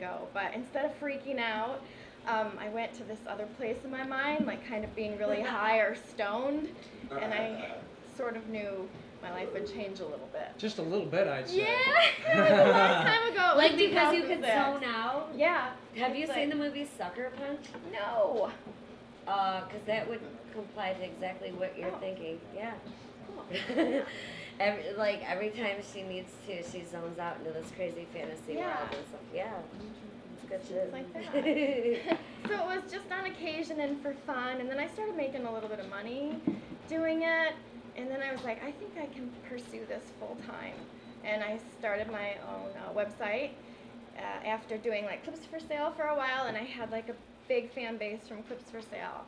go. But instead of freaking out, I went to this other place in my mind, like kind of being really high or stoned, and I sort of knew my life would change a little bit. Just a little bit, I'd say. Yeah, it was a long time ago. Like because you could zone out? Yeah. Have you seen the movie Sucker Punch? No. Because that would comply to exactly what you're thinking. Yeah. every time she needs to, she zones out into this crazy fantasy world and stuff. Yeah. It's good shit. Like that. So it was just on occasion and for fun, and then I started making a little bit of money doing it, and then I was like, I think I can pursue this full time, and I started my own website after doing like clips for sale for a while, and I had like a big fan base from clips for sale.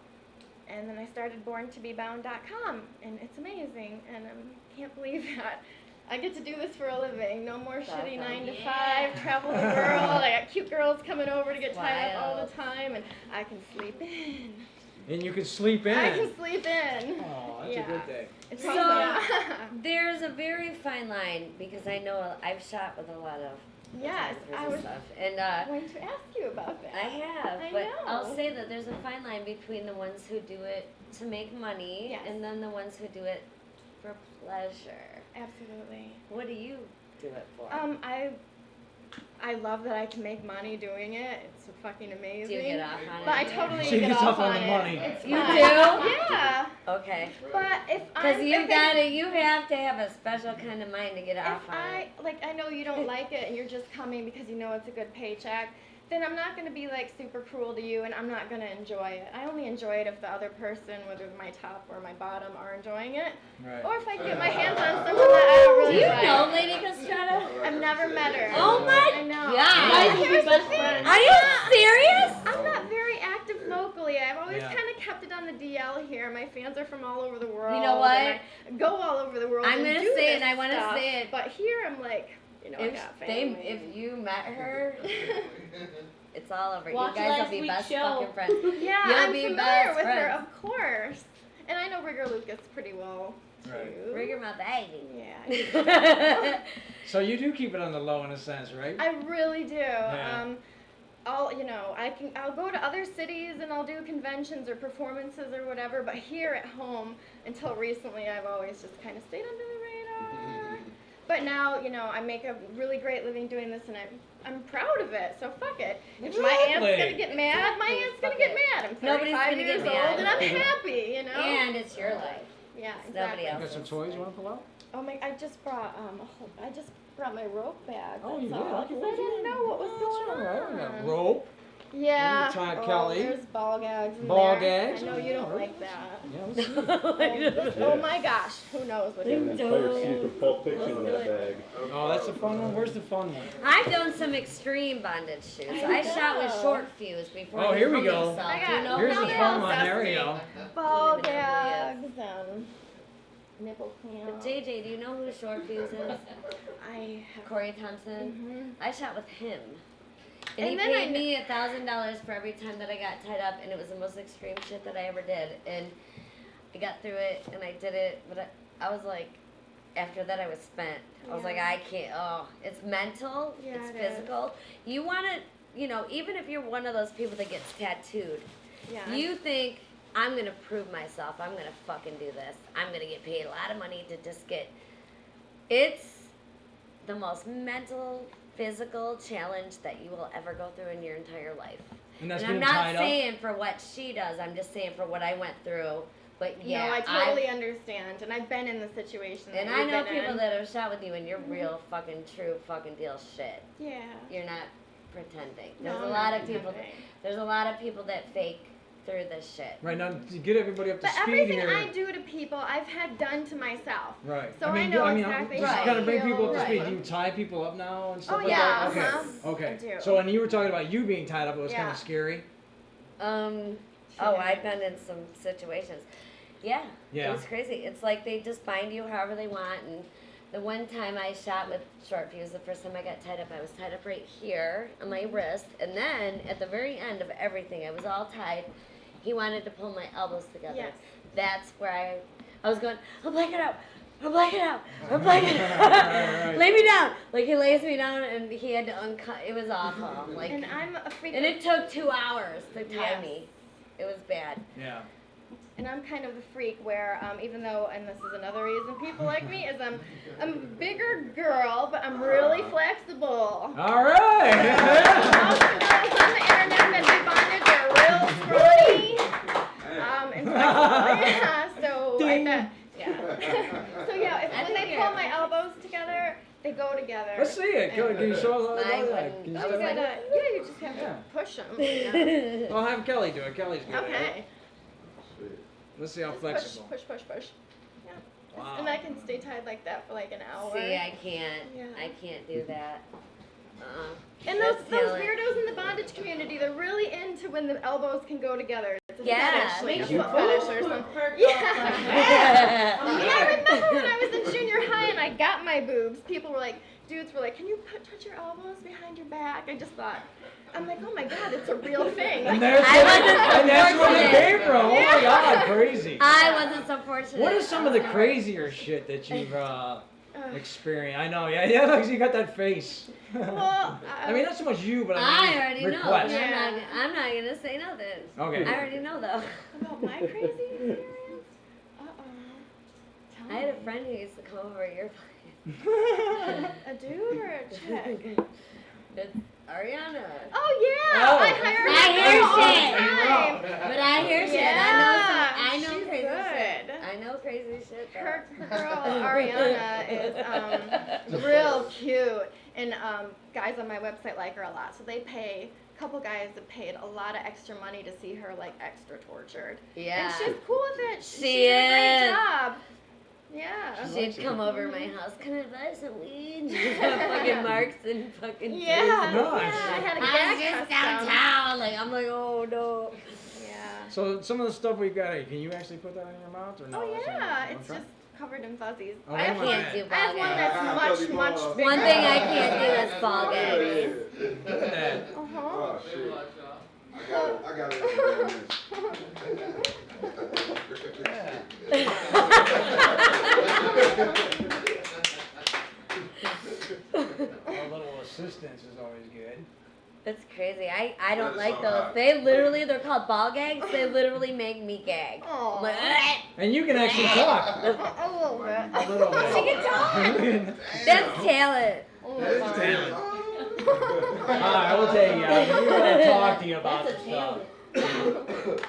And then I started borntobebound.com, and it's amazing, and I can't believe that. I get to do this for a living. No more shitty 9 to 5, travel the world. I got cute girls coming over to get tied up all the time, and I can sleep in. And you can sleep in. I can sleep in. Oh, that's a good thing. It's so awesome. there's a very fine line, because I know I've shot with a lot of Yes, I was stuff. And going to ask you about that. I have, I but know. I'll say that there's a fine line between the ones who do it to make money and then the ones who do it for pleasure. Absolutely. What do you do it for? I love that I can make money doing it. It's fucking amazing. Do you get off on it? But I totally She get gets off on on the it. money. It's You fun. do? Yeah. Okay. But if Because you have to have a special kind of mind to get off on it. I know you don't like it and you're just coming because you know it's a good paycheck, then I'm not going to be like super cruel to you, and I'm not going to enjoy it. I only enjoy it if the other person, whether my top or my bottom, are enjoying it. Right. Or if I get my hands on someone that I don't really Do you like. know Lady Castrata? I've never met her. Oh my I know. God. But here's the thing. Are you serious? I'm not very active locally. I've always Yeah. kind of kept it on the DL here. My fans are from all over the world. You know what? And I go all over the world. I'm and gonna do say it, this and I wanna stuff. say it. But here I'm like, you know, I got family. If you met her, it's all over. Watch you guys will last be week's best show. fucking friends. Yeah, You'll I'm be familiar best with her, friends. of course. And I know Rigger Lucas pretty well, Right. too. Rigger my baby. Yeah. So you do keep it on the low in a sense, right? I really do. Yeah. I'll go to other cities and I'll do conventions or performances or whatever, but here at home, until recently, I've always just kind of stayed under the radar. But now, you know, I make a really great living doing this, and I'm proud of it, so fuck it. If my aunt's Lovely. gonna get mad, my aunt's gonna get mad. I'm Nobody's 35 gonna years get mad. old, and I'm happy, you know? And it's your life. Yeah, It's nobody exactly. else. Got some toys you want to pull out? Oh my, I just brought my rope bag. Oh, you that's did? all, Okay, 'cause I didn't know what was going That's all right. We got on. rope. Yeah. Todd oh, Kelly. There's ball gags in Ball there. gags? I know you don't Oh, like that. Yeah, let's see. Oh my gosh, who knows what it is. Entire scene from Pulp Fiction in that bag. Oh, that's the fun one. Where's the fun one? I've done some extreme bondage shoots. I shot with short fuse before. Oh, he here we hung go. himself. I Do you got- know Here's who the he fun is? one. There we go. Ball even know who he gags and nipple clamp. JJ, do you know who Short Fuse is? I have. Corey Thompson. I shot with him. And, And he then paid me $1,000 for every time that I got tied up, and it was the most extreme shit that I ever did. And I got through it, and I did it, but I was like, after that I was spent. I was like, I can't, it's mental, Yeah, it's it is. physical. You want to, you know, even if you're one of those people that gets tattooed, Yeah. you think, I'm going to prove myself, I'm going to fucking do this. I'm going to get paid a lot of money to just get, it's the most mental, physical challenge that you will ever go through in your entire life. And that's And I'm being not tied up? saying for what she does, I'm just saying for what I went through. But yeah, no, I totally understand, and I've been in the situation. and that I you've know been people in. that have shot with you and you're real fucking true fucking deal shit. Yeah. You're not pretending. No, There's I'm a not lot of people. pretending. There's a lot of people that fake through this shit. Right, now, to get everybody up to But speed everything here. I do to people, I've had done to myself. Right. So I know I'm exactly just how gotta I bring people up to feel. speed. Do you tie people up now and stuff Oh, like yeah, that? uh-huh. Okay. I Okay. do. So when you were talking about you being tied up, it was kind Yeah. of scary. I've been in some situations. Yeah. Yeah. It was crazy. It's like they just bind you however they want. And the one time I shot with Short Fuse, the first time I got tied up, I was tied up right here on my wrist. And then at the very end of everything, I was all tied. He wanted to pull my elbows together. Yes. That's where I was going, I'm blacking out. I'm blacking out. I'm blacking out. Lay me down. Like, he lays me down, and he had to uncut. It was awful. Like, And I'm a freak. and it took 2 hours to tie Yes. me. It was bad. Yeah. And I'm kind of the freak where, even though, and this is another reason people like me, is I'm a bigger girl, but I'm really flexible. All right. Most of the girls on the internet that do bondage are real scrawny, and flexible. Yeah, so I bet. Yeah. So yeah, when they pull my elbows together, they go together. Let's see it. Can you show us? Mine Can wouldn't. you You show gotta, that? you just have to push them. Yeah. I'll have Kelly do it. Kelly's good. Okay. Let's see how Just flexible. push. Yeah. Wow. And I can stay tied like that for like an hour. See, I can't. Yeah. I can't do that. And those That's talent. weirdos in the bondage community, they're really into when the elbows can go together. It's a Yeah, fetish, like a makes you foot fetish or something. Yeah. I remember when I was in junior high and I got my boobs, people were like, dudes were like, can you touch your elbows behind your back? I just thought, I'm like, oh my god, it's a real thing. And that's I wasn't so and that's where it fortunate. came from. Oh my God, crazy. I wasn't so fortunate. What is some of the crazier shit that you've experienced? I know, yeah, because you got that face. Well, I mean, not so much you, but I I mean, already know. request. Yeah. I'm not gonna say nothing. Okay. I already know though. about my crazy experience? Tell I had a me. friend who used to come over at your place. A dude or a chick? It's Ariana. Oh yeah, Oh. I hire I her hear all shit. the time. But I hear shit. Yeah, I know she's crazy good. shit. I know crazy shit. though. Her girl Ariana is real cute, and guys on my website like her a lot. So they pay. A couple guys have paid a lot of extra money to see her like extra tortured. Yeah. And she's cool with it. She She did a great is. job. Yeah. She'd come over my house. Can I buy some weed? Fucking marks and fucking. Yeah. Nice. Yeah. I had a I was gag just custom. downtown. Like I'm like, oh no. Yeah. So some of the stuff we got, can you actually put that in your mouth or no? Oh That's not- yeah, it's okay. just covered in fuzzies. Oh, I have I one. can't do I have ball one gags. that's much bigger. One thing I can't do is ball gags. Look at that. Uh-huh. Oh, shit. I got it. A little assistance is always good. That's crazy. I don't That is like so those. hot. They're called ball gags. They literally make me gag. Aw. I'm like, And you can actually talk. A little bit. A little bit. She can talk. That's talent. Oh, That is my. talent. Alright, I will tell you, we want to talk to you about That's this a stuff.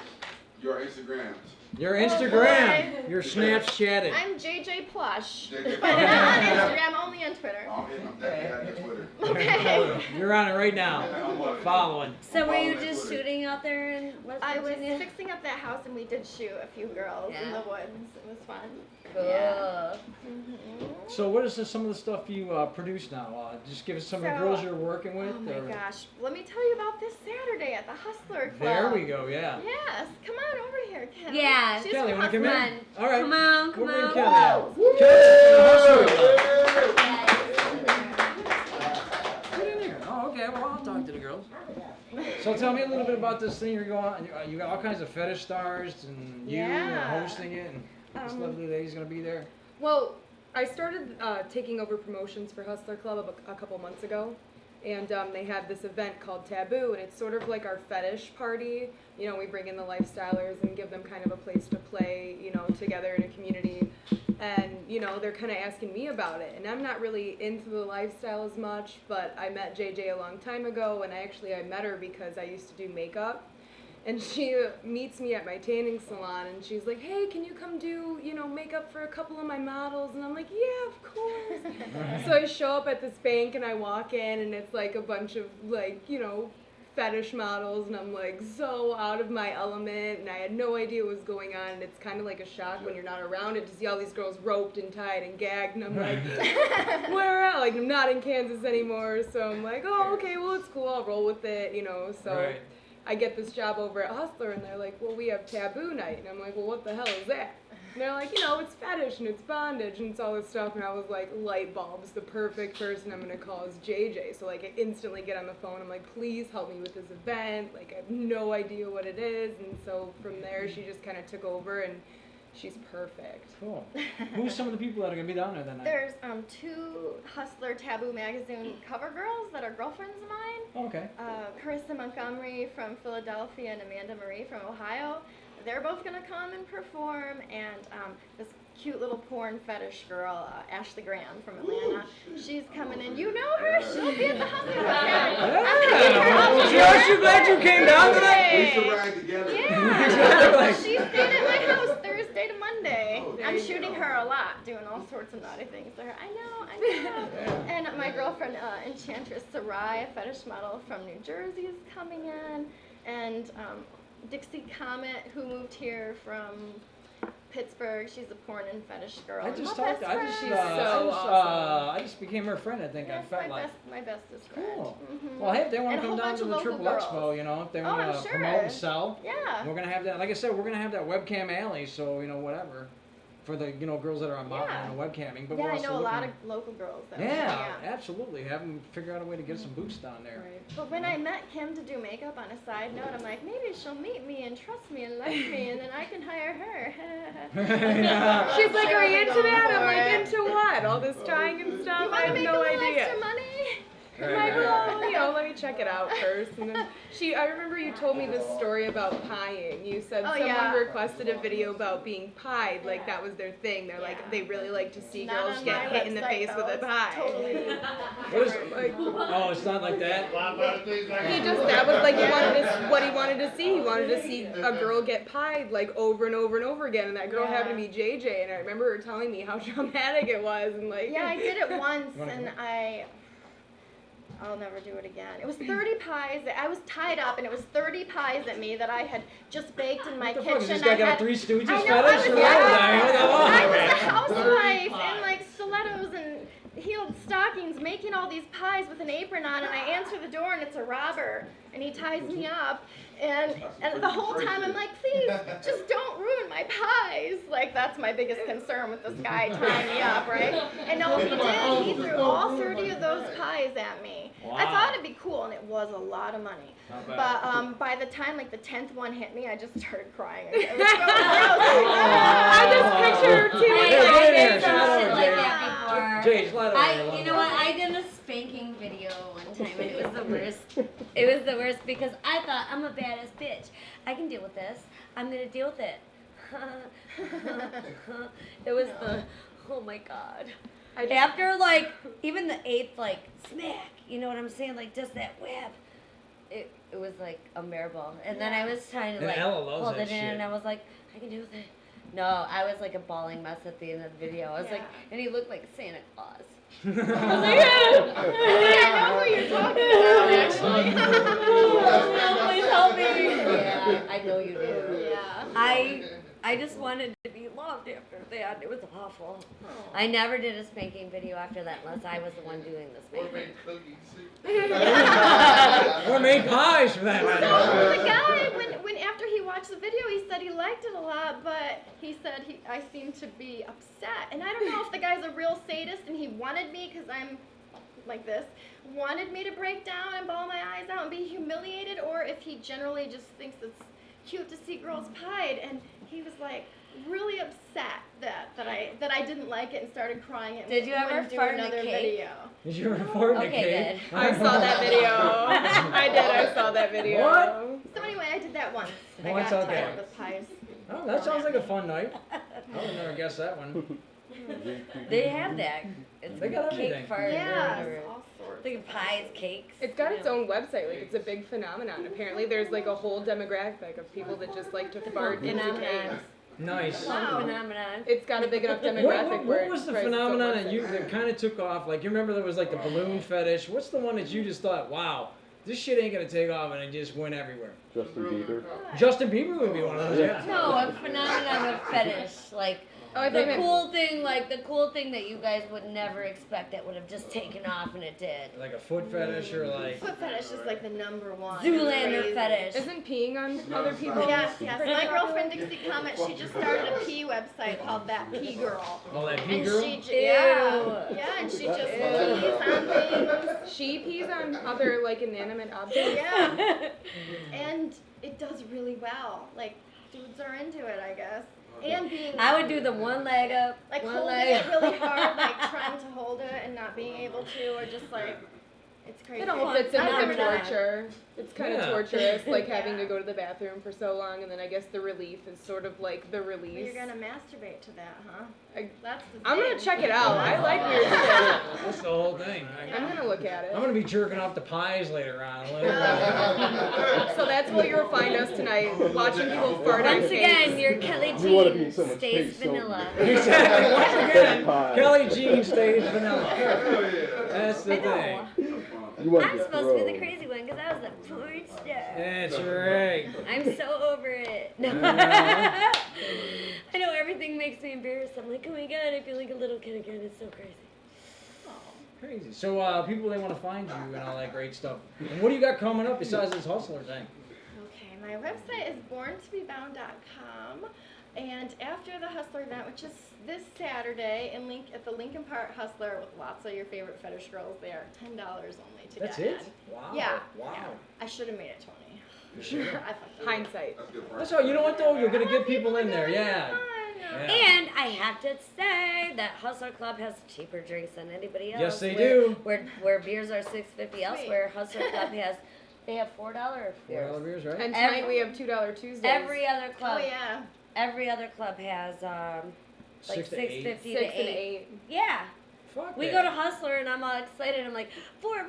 Your Instagrams. Your Oh, Instagram, boy. your Snapchatted. I'm JJ Plush. JJ But not on Instagram, only on Twitter. I'm definitely on Twitter. Okay. You're on it right now. Following. So were you just shooting out there in West I was Virginia? fixing up that house and we did shoot a few girls in Yeah. the woods. It was fun. Cool. Yeah. Mhm. So what is some of the stuff you produce now? Just give us some of the So- girls you're working with. Oh my or- gosh. Let me tell you about this Saturday at the Hustler Club. There we go, yeah. Yes. Come on over here, Kim. Yeah. She's Kelly, from wanna come in? Hustler. All right. Come on, come We'll bring on. Kelly out. Kelly, get in here. Oh, okay. Well, I'll talk to the girls. So tell me a little bit about this thing you're going on. You got all kinds of fetish stars, and you Yeah. are hosting it, and this lovely lady's gonna be there. Well, I started taking over promotions for Hustler Club a couple months ago, and they have this event called Taboo, and it's sort of like our fetish party. You know, we bring in the lifestylers and give them kind of a place to play, you know, together in a community. And, you know, they're kind of asking me about it. And I'm not really into the lifestyle as much, but I met JJ a long time ago, and I met her because I used to do makeup. And she meets me at my tanning salon, and she's like, hey, can you come do, you know, makeup for a couple of my models? And I'm like, yeah, of course. So I show up at this bank, and I walk in, and it's like a bunch of, like, you know, fetish models, and I'm like so out of my element, and I had no idea what was going on, and it's kind of like a shock when you're not around it to see all these girls roped and tied and gagged, and I'm like, where at? Like, I'm not in Kansas anymore, so I'm like, oh, okay, well, it's cool, I'll roll with it, you know, so. Right. I get this job over at Hustler, and they're like, well, we have Taboo Night. And I'm like, well, what the hell is that? And they're like, you know, it's fetish, and it's bondage, and it's all this stuff. And I was like, light bulbs, the perfect person I'm going to call is JJ. So, like, I instantly get on the phone. I'm like, please help me with this event. Like, I have no idea what it is. And so from there, she just kind of took over, and She's perfect. Cool. Who's some of the people that are gonna be down there that night? There's 2 Hustler Taboo magazine cover girls that are girlfriends of mine. Oh, okay. Carissa Montgomery from Philadelphia and Amanda Marie from Ohio. They're both gonna come and perform, and this cute little porn fetish girl, Ashley Graham from Atlanta, she's coming in. You know her? She'll be at the Hustler. Yeah. Aren't you glad you came down tonight? We used to ride together. Yeah. She stayed at my house Thursday to Monday. Oh, I'm there you shooting go. her a lot, doing all sorts of naughty things to her. I know. And my girlfriend, Enchantress Sarai, a fetish model from New Jersey, is coming in. And Dixie Comet, who moved here from Pittsburgh, she's a porn and fetish girl. I just My talked. best I just. friend. I just became her friend. I think Yeah, on it's FetLife. my bestest friend. Cool. Mhm. Well, hey, if they want And to a come whole down bunch to of the local Triple girls. Expo, you know, if they Oh, want I'm to sure. promote and sell, Yeah. we're gonna have that. Like I said, we're gonna have that webcam alley. So you know, whatever, for the girls that are on mountain Yeah. and webcamming. But Yeah, we're I also know a lot looking- of local girls. That Yeah, absolutely. Have them figure out a way to get some boots down there. Right. But when I met Kim to do makeup, on a side note, I'm like, maybe she'll meet me and trust me and like me, and then I can hire her. Yeah. She's like, are you into Sure, that? I'm for like, it. into what? All this tying and You stuff? want I to have make no a little idea. extra money? I'm like, well, let me check it out first. And then I remember you told me this story about pieing. You said Oh, someone yeah. requested a video about being pied, like that was their thing. They're like, they really like to see Not girls on get my hit in the website, face with though. a It's pie. Totally. What is, Like, oh, it's not like that. that was like what he wanted to see. He wanted to see a girl get pied like over and over and over again, and that girl happened to be JJ. And I remember her telling me how traumatic it was, and like Yeah, I did it once, You wanna and come? I'll never do it again. It was 30 pies. I was tied up, and it was 30 pies at me that I had just baked in my What the kitchen. fuck? Is this guy I got had, a Three Stooges I know, fetish? Or what? I was a What housewife in like stilettos and heeled stockings making all these pies with an apron on, and I answer the door and it's a robber, and he ties me up, and the whole time I'm like, please, just don't ruin my pies. Like, that's my biggest concern with this guy tying me up, right? And no, he did. He threw all 30 of those pies at me. I Wow. thought it'd be cool, and it was a lot of money. Not bad. But by the time like the 10th one hit me, I just started crying. It was so gross. I just picture her too. Hey, I've get in been here, through slide shit over, like Jay. that before. Jay, slide over here, You know what? I did a spanking video one time, and it was the worst. It was the worst because I thought, I'm a badass bitch. I can deal with this. I'm gonna deal with it. It was oh my god. After like even the 8th like smack, you know what I'm saying? Like just that whip. It was like unbearable. And then I was trying to And like Ella loves hold that it in, shit. and I was like, I can deal with it. No, I was like a bawling mess at the end of the video. I was like, and he looked like Santa Claus. I was like, I know who you're talking about, actually. please help me. Yeah, I know you do. Yeah. I just wanted to be loved after that. It was awful. I never did a spanking video after that unless I was the one doing the spanking. Or made pies for that matter. So the guy, when after he watched the video, he said he liked it a lot, but he said I seemed to be upset. And I don't know if the guy's a real sadist and he wanted me, because I'm like this, wanted me to break down and bawl my eyes out and be humiliated, or if he generally just thinks it's cute to see girls pied. And he was like really upset that I didn't like it and started crying. And Did you ever wouldn't do fart in a another cake? video. Did you ever fart in a Okay, cake? good. I saw that video. I saw that video. What? So anyway, I did that once. Well, I that's got okay. tired with pies. Oh, that sounds like a fun night. I would never guess that one. They have that. It's They got everything. cake fart. Yeah, or all sorts. like pies, cakes. It's got its own website. Like it's a big phenomenon. Apparently, there's like a whole demographic of people that just like to fart into Phenomenon. cakes. Nice. Wow. Phenomenon. It's got a big enough demographic. What was the phenomenon that kind of took off? Like, you remember there was like the balloon fetish. What's the one that you just thought, wow, this shit ain't gonna take off, and it just went everywhere? Justin Bieber. Justin Bieber would be one of those. Yeah. No, a phenomenon of fetish. Like the cool thing that you guys would never expect that would have just taken off, and it did. Like a foot fetish or like. Foot fetish is like the number one. Zoolander Crazy. fetish. Isn't peeing on other it's people? not. Yes, yes. My girlfriend Dixie Comet, she just started a pee website called That Pee Girl. Oh, that pee And girl? and she just pees on things. She pees on other like inanimate objects. Yeah. And it does really well. Like, dudes are into it, I guess. And being I would do the one leg up, like one holding leg it really up. hard, like trying to hold it and not being able to, or just like it's crazy. It almost fits in I with remember the that. torture. It's kind of Yeah. torturous, like Yeah. having to go to the bathroom for so long, and then I guess the relief is sort of like the But release. you're gonna masturbate to that, huh? I- That's the I'm gonna thing. check it out. I like weird shit. That's the whole thing. I'm gonna look at it. I'm gonna be jerking off the pies later on. So that's where you'll find us tonight, watching people fart on Once cakes. again, your Kelly You wanna be Jean in so much stays space, don't you? vanilla. Exactly. Once again, Pie. Kelly Jean stays vanilla. Hell yeah. That's the I thing. know. You want I'm to supposed to be the crazy one because I was a porn star. That's right. I'm so over it. No. I know everything makes me embarrassed. I'm like, oh my god, I feel like a little kid again. It's so crazy. Crazy. So people, they want to find you and all that great stuff. And what do you got coming up besides this hustler thing? Okay, my website is borntobebound.com, and after the Hustler event, which is this Saturday, at the Lincoln Park Hustler with lots of your favorite fetish girls there, $10 only to That's get it? in. Wow. Yeah. Wow. Yeah. I should have made it 20. You sure? I fucked up. Hindsight. That's good for That's all. You know what though? You're gonna get people in there. Fun. Yeah. Yeah. And I have to say that Hustler Club has cheaper drinks than anybody else. Yes, they do. Where beers are $6.50 elsewhere, Hustler Club they have $4 beers. $4 beers, right? And tonight we have $2 Tuesdays. Every other Oh club, yeah. every other club has like 6 to 8. $6.50 to 6 and 8. 8. Yeah, Fuck we that. go to Hustler and I'm all excited. I'm like, $4.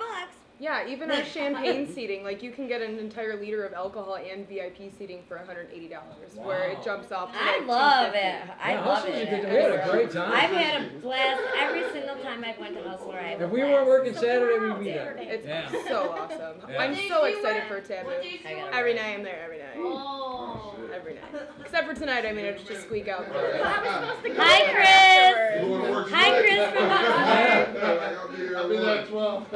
Yeah, even our champagne seating, like you can get an entire liter of alcohol and VIP seating for $180, where it Wow. jumps off to I like love $250. it. I Yeah, love Hustler's it. a good- we had a great time. I've had a blast every single time I've went to Hustler. I have a If we blast. weren't working So Saturday, come we'd out be there. Saturday. It's Yeah. so awesome. Yeah. I'm What days so do you excited work? for Taboo. What days do I you gotta work? Every night I'm there, every night. Oh. Every night. Except for tonight, I managed to squeak out. I was supposed to go Hi, there Chris. afterwards. You wanna work Hi, tonight? Chris from Hustler. I'll be there at 12.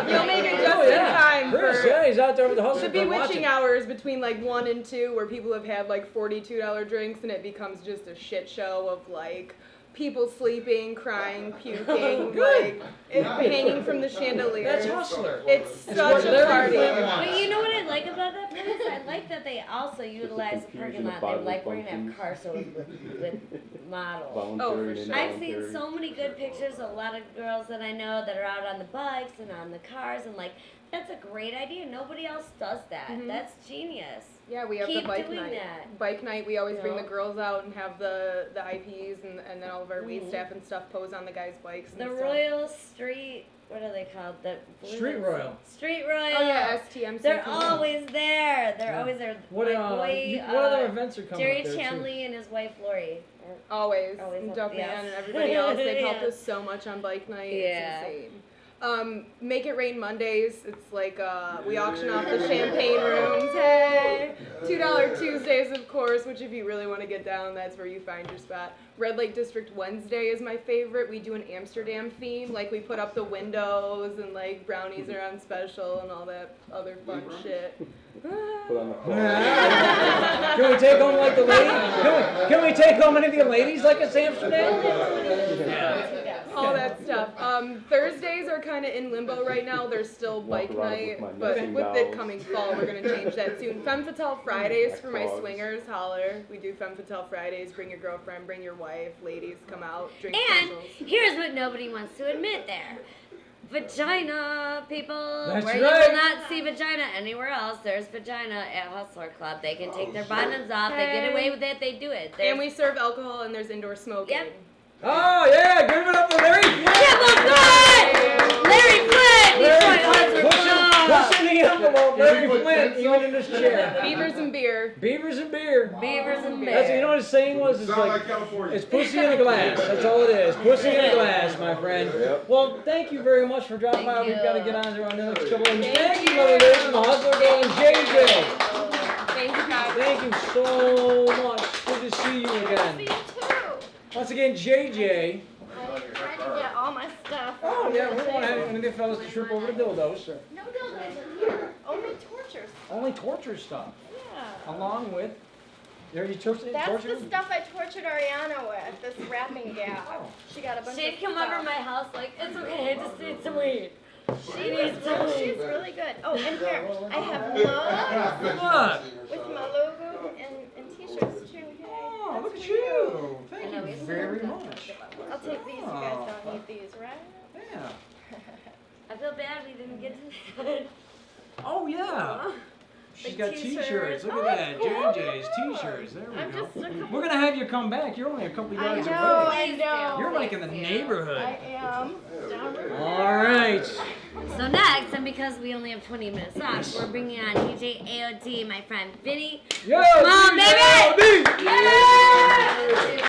You'll make it just Oh, in yeah. time Chris, for yeah, he's out there with the hustler. the club bewitching watching. hours between like 1 and 2, where people have had like $42 drinks and it becomes just a shit show of like people sleeping, crying, puking, Good. like hanging from the chandelier. That's hustler. It's It's such what a Larry party. Flint wants. But you know what I like about that place? I like that they also utilize the parking lot. They like we're gonna have car shows with models. Oh, for sure. I've seen so many good pictures. A lot of girls that I know that are out on the bikes and on the cars, and like that's a great idea. Nobody else does that. Mhm. That's genius. Yeah, we have Keep the bike doing night. that. Bike night, we always bring Yeah. the girls out and have the IPs and then all of our wait Mhm. staff and stuff pose on the guys' bikes and The stuff. Royal Street. What are they called? The Street Royal. Street Royal. Oh yeah, STMC. They're always there. They're Yeah. always there. What, My boy, what other events are coming Jerry up there, too? Chanley and his wife Lori. Always. Always And up- Duck yes. Man and everybody else. They've helped Yeah. us so much on bike night. Yeah. It's insane. Make It Rain Mondays. It's like we auction off the champagne rooms. Hey, $2 Tuesdays, of course. Which, if you really want to get down, that's where you find your spot. Red Lake District Wednesday is my favorite. We do an Amsterdam theme. Like we put up the windows and like brownies are on special and all that other fun shit. Put on the phone. Can we take home like the ladies? Can we take home any of the ladies like it's Amsterdam? All that stuff. Thursdays are kind of in limbo right now. There's still bike Walk around night, with my but missing with it dolls. coming fall, we're gonna change that soon. Femme Fatale Fridays for my Dogs. swingers, holler. We do Femme Fatale Fridays. Bring your girlfriend, bring your wife, ladies, come out, drink And specials. here's what nobody wants to admit there. Vagina, people. That's where you right. will not see vagina anywhere else. There's vagina at Hustler Club. They can take their bottoms off. They get away with it. They do it. And we serve alcohol and there's indoor smoking. Yep. Oh yeah, give it up for Larry Flint. Give a good! Larry Flint! Detroit Hustler Club! Pushing the envelope, Larry Flint, even in his chair. Beavers and beer. Beavers and beer. Beavers and That's, you know bears. what his saying was? It's Sound like, like California. it's pussy in a glass. That's all it is. Pussy in a glass, my friend. Yep. Well, thank you very much for dropping by. Thank We've got to you. get on to our next couple of Thank you, Mother Days from the Hustler Gang, JJ. Thank you, guys. Thank you so much. Good to see you See again. you too. Once again, JJ. I'm trying to get all my stuff. Oh, yeah, we want any of the fellas to trip over the dildos. No dildos in here. Only tortures. Only torture stuff. Yeah. Along with, there you torture. That's the stuff I tortured Ariana with, this rapping gal. She got a bunch She'd of come stuff. over my house like, it's okay, I just need some weed. She needs some. She's really good. Oh, and here, I have mugs What? with my logo and t-shirts too. Yay. Oh, That's look at for you. didn't get to that. Oh yeah. She's Like got t-shirts. t-shirts. Look Oh, at that's that. cool. J&J's t-shirts. There we I'm go. just a couple. We're gonna have you come back. You're only a couple I yards know, away. I know. You're like in the neighborhood. I am. Down River. All right. So next, and because we only have 20 minutes left, we're bringing on DJ AOD, my friend Vinny. Yo, Come on, DJ baby! LD! Yeah!